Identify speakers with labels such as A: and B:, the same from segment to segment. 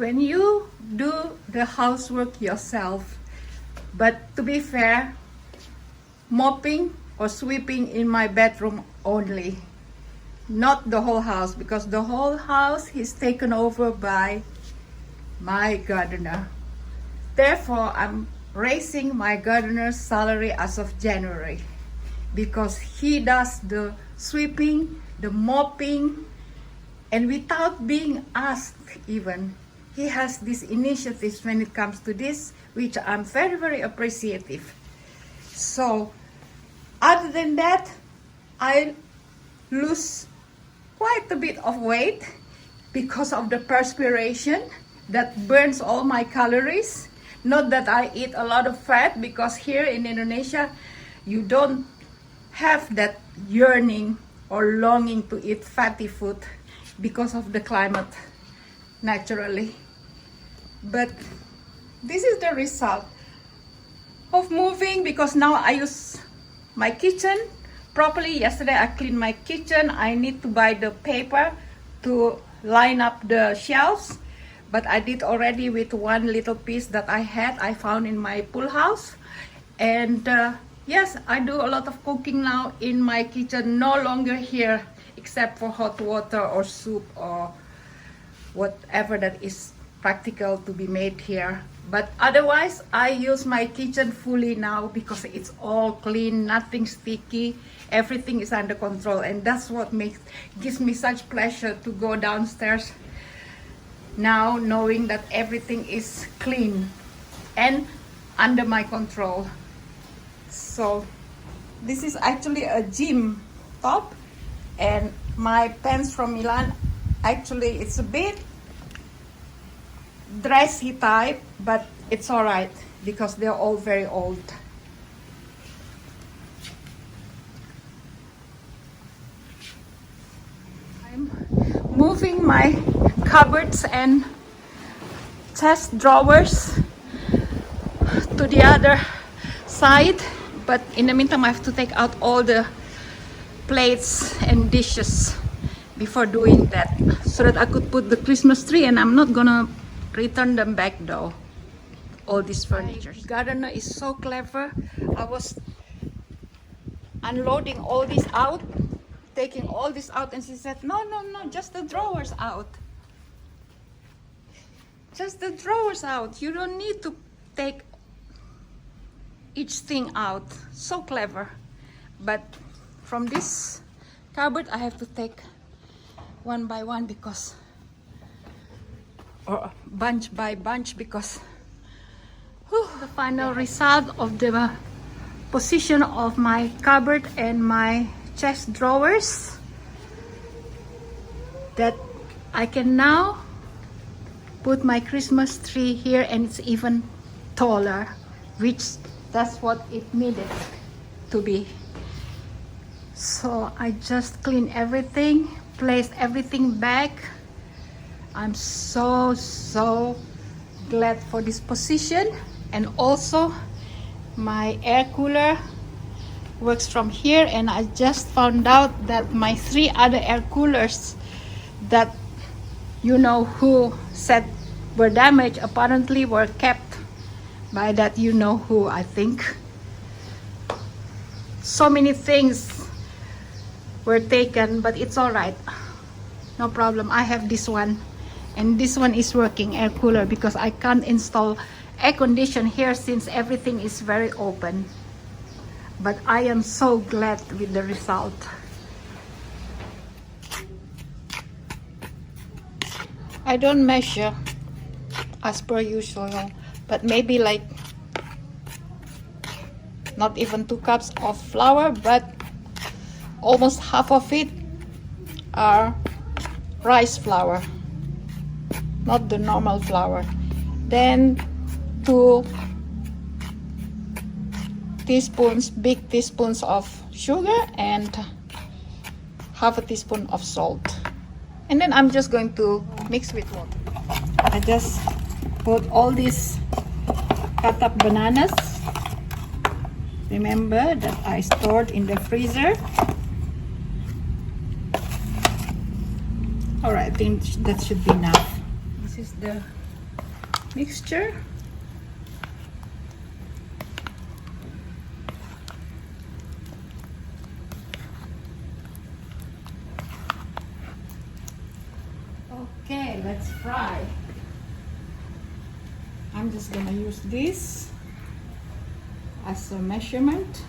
A: when you do the housework yourself, but to be fair, mopping or sweeping in my bedroom only, not the whole house, because the whole house is taken over by my gardener. Therefore, I'm raising my gardener's salary as of January, because he does the sweeping, the mopping, and without being asked even, he has these initiatives when it comes to this, which I'm very, very appreciative. So, other than that, I lose quite a bit of weight because of the perspiration that burns all my calories. Not that I eat a lot of fat, because here in Indonesia, you don't have that yearning or longing to eat fatty food because of the climate, naturally. But this is the result of moving, because now I use my kitchen properly. Yesterday I cleaned my kitchen. I need to buy the paper to line up the shelves, but I did already with one little piece that I found in my pool house. And yes, I do a lot of cooking now in my kitchen, no longer here except for hot water or soup or whatever that is practical to be made here. But otherwise, I use my kitchen fully now because it's all clean, nothing sticky, everything is under control, and that's what gives me such pleasure to go downstairs now, knowing that everything is clean and under my control. So this is actually a gym top, and my pants from Milan, actually it's a bit dressy type, but it's all right because they're all very old. I'm moving my cupboards and chest drawers to the other side, but in the meantime I have to take out all the plates and dishes before doing that, so that I could put the Christmas tree, and I'm not gonna return them back though, all this furniture. My gardener is so clever. I was unloading all this out, taking all this out, and she said, no, just the drawers out. Just the drawers out. You don't need to take each thing out. So clever. But from this cupboard, I have to take one by one, because, or bunch by bunch, because the final result of the position of my cupboard and my chest drawers, that I can now put my Christmas tree here, and it's even taller, which that's what it needed to be. So I just cleaned everything, placed everything back. I'm so glad for this position. And also my air cooler works from here, and I just found out that my 3 other air coolers that you know who said were damaged apparently were kept by that you know who, I think. So many things were taken, but it's all right, no problem. I have this one, and this one is working air cooler, because I can't install air condition here since everything is very open. But I am so glad with the result. I don't measure as per usual, but maybe like not even 2 cups of flour, but almost half of it are rice flour, not the normal flour. Then 2 teaspoons, big teaspoons of sugar, and half a teaspoon of salt. And then I'm just going to mix with water. I just put all these cut up bananas. Remember that I stored in the freezer. Alright, I think that should be enough. This is the mixture. Okay, let's fry. I'm just gonna use this as a measurement.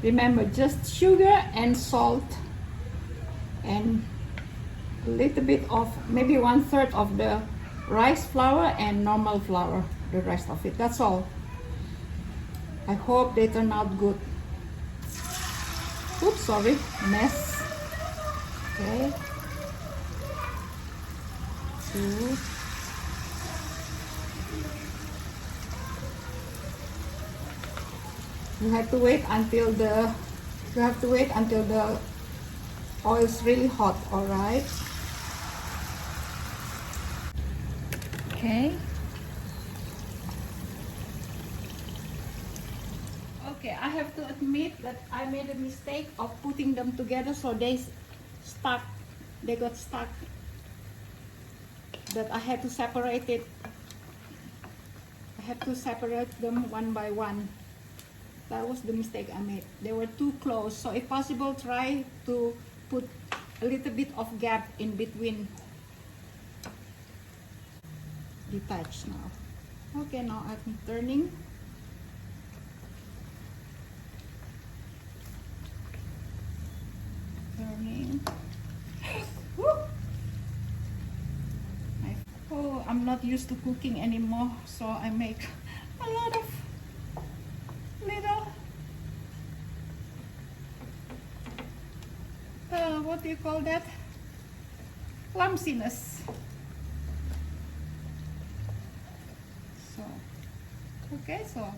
A: Remember, just sugar and salt and a little bit of, maybe 1/3 of the rice flour and normal flour, the rest of it. That's all. I hope they turn out good. Oops, sorry, mess. Okay. 2. You have to wait until the oil is really hot, all right? Okay. Okay, I have to admit that I made a mistake of putting them together, so they got stuck. But I had to separate it. I had to separate them one by one. That was the mistake I made. They were too close, so if possible, try to put a little bit of gap in between. Detach now. Okay, now I'm turning. Oh, I'm not used to cooking anymore, so I make a lot of little what do you call that, clumsiness. So okay, so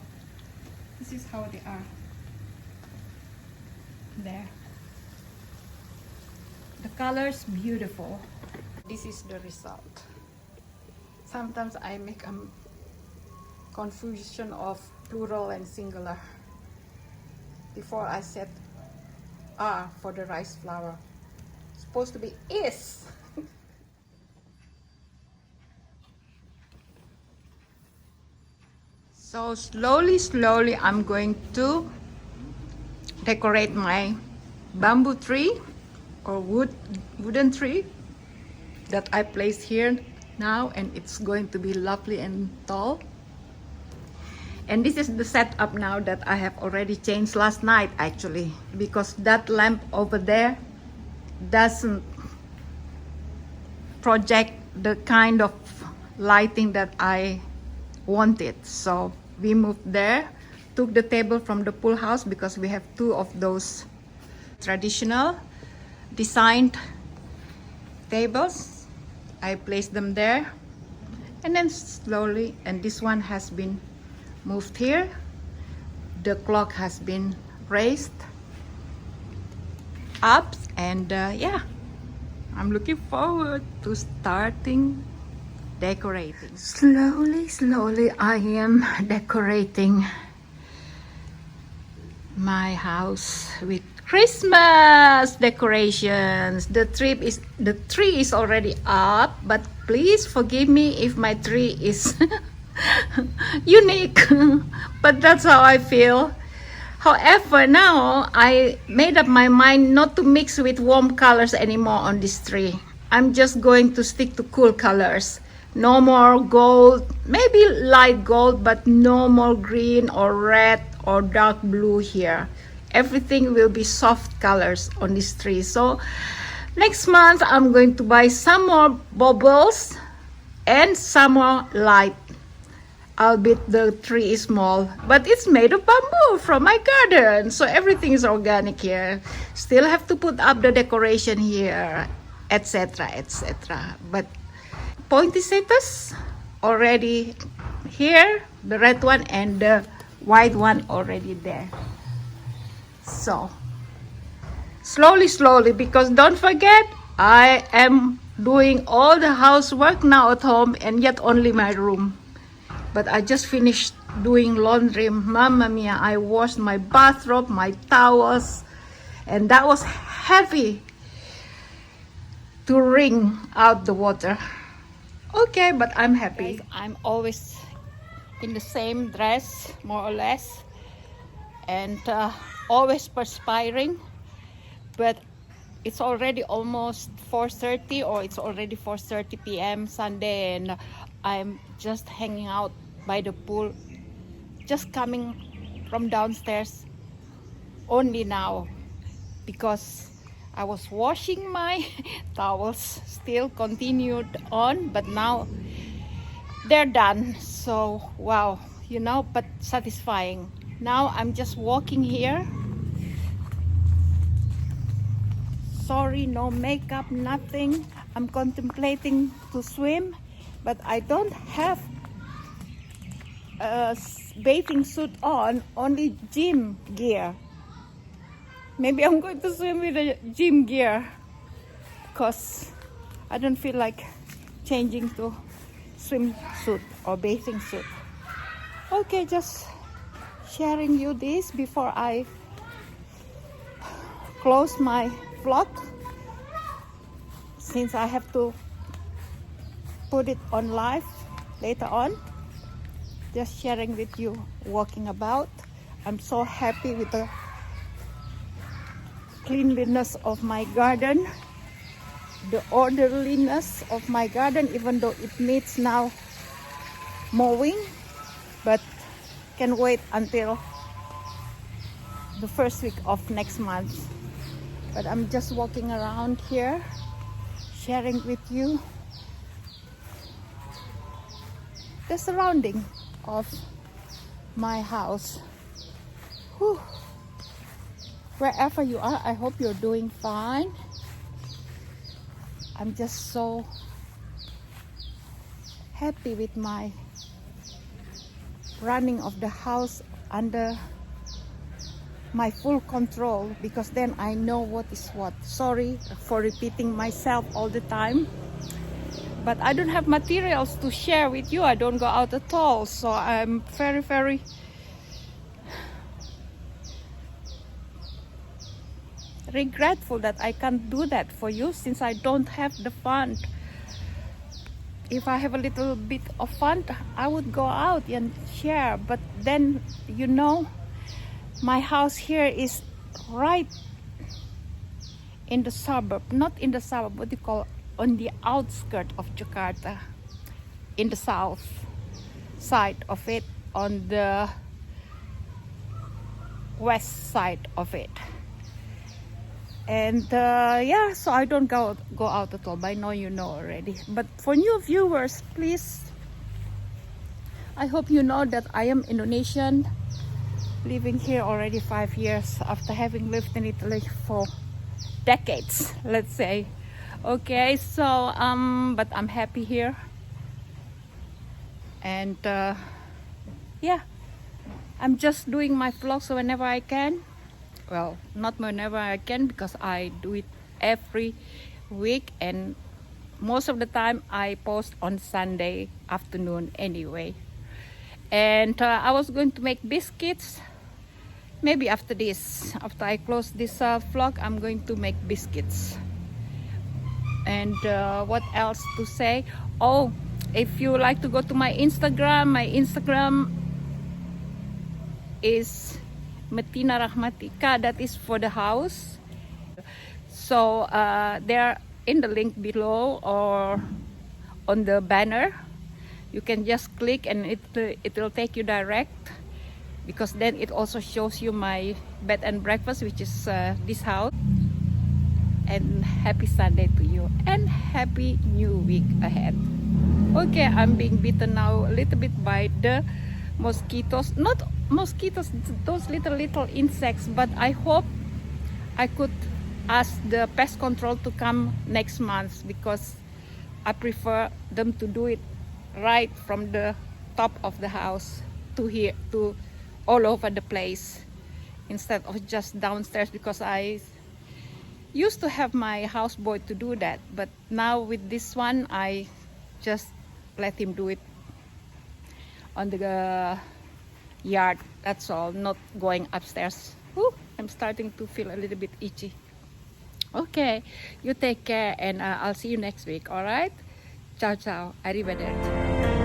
A: this is how they are. There, the color's beautiful. This is the result. Sometimes I make a confusion of plural and singular before I set R for the rice flour. It's supposed to be is. So slowly I'm going to decorate my bamboo tree or wooden tree that I placed here now, and it's going to be lovely and tall. And this is the setup now that I have already changed last night, actually, because that lamp over there doesn't project the kind of lighting that I wanted. So we moved there, took the table from the pool house because we have 2 of those traditional designed tables. I placed them there, and then slowly, and this one has been moved here. The clock has been raised up, and yeah, I'm looking forward to starting decorating. Slowly I am decorating my house with Christmas decorations. The tree is already up, but please forgive me if my tree is unique, but that's how I feel. However, now I made up my mind not to mix with warm colors anymore on this tree. I'm just going to stick to cool colors. No more gold, maybe light gold, but no more green or red or dark blue here. Everything will be soft colors on this tree. So next month I'm going to buy some more bubbles and some more light. Albeit the tree is small, but it's made of bamboo from my garden, so everything is organic here. Still have to put up the decoration here, etc. But poinsettias already here, the red one and the white one already there. So slowly, because don't forget, I am doing all the housework now at home, and yet only my room. But I just finished doing laundry. Mamma mia, I washed my bathrobe, my towels, and that was heavy to wring out the water. Okay, but I'm happy.
B: Guys, I'm always in the same dress, more or less, and always perspiring. But it's already almost 4:30, or it's already 4:30 p.m. Sunday, and I'm just hanging out by the pool, just coming from downstairs only now because I was washing my towels, still continued on, but now they're done. So wow, but satisfying. Now I'm just walking here. Sorry, no makeup, nothing. I'm contemplating to swim, but I don't have a bathing suit on, only gym gear. Maybe I'm going to swim with a gym gear because I don't feel like changing to swimsuit or bathing suit. Okay, just sharing you this before I close my vlog, since I have to put it on live later on. Just sharing with you, walking about. I'm so happy with the cleanliness of my garden, the orderliness of my garden, even though it needs now mowing, but can wait until the first week of next month. But I'm just walking around here, sharing with you the surrounding of my house. Whew. Wherever you are, I hope you're doing fine. I'm just so happy with my running of the house under my full control, because then I know what is what. Sorry for repeating myself all the time, but I don't have materials to share with you. I don't go out at all, so I'm very, very regretful that I can't do that for you, since I don't have the fund. If I have a little bit of fund, I would go out and share, but then my house here is right in the suburb, not in the suburb, what do you call, on the outskirts of Jakarta, in the south side of it, on the west side of it. And yeah, so I don't go out at all. By now you know already. But for new viewers, please, I hope you know that I am Indonesian, living here already 5 years after having lived in Italy for decades, let's say. Okay, so but I'm happy here, and yeah, I'm just doing my vlogs whenever I can. Well, not whenever I can, because I do it every week, and most of the time I post on Sunday afternoon anyway. And I was going to make biscuits. Maybe after this, after I close this vlog, I'm going to make biscuits. And what else to say? Oh, if you like to go to my Instagram is Metina Rahmatika. That is for the house. So there in the link below or on the banner, you can just click and it will take you direct, because then it also shows you my bed and breakfast, which is this house. And happy Sunday to you, and happy new week ahead. Okay, I'm being bitten now a little bit by the mosquitoes. Not mosquitoes, those little insects, but I hope I could ask the pest control to come next month, because I prefer them to do it right from the top of the house to here, to all over the place, instead of just downstairs, because I used to have my houseboy to do that, but now with this one I just let him do it on the yard, that's all, not going upstairs. Whew, I'm starting to feel a little bit itchy. Okay, you take care, and I'll see you next week. All right, Ciao ciao. Arrivederci.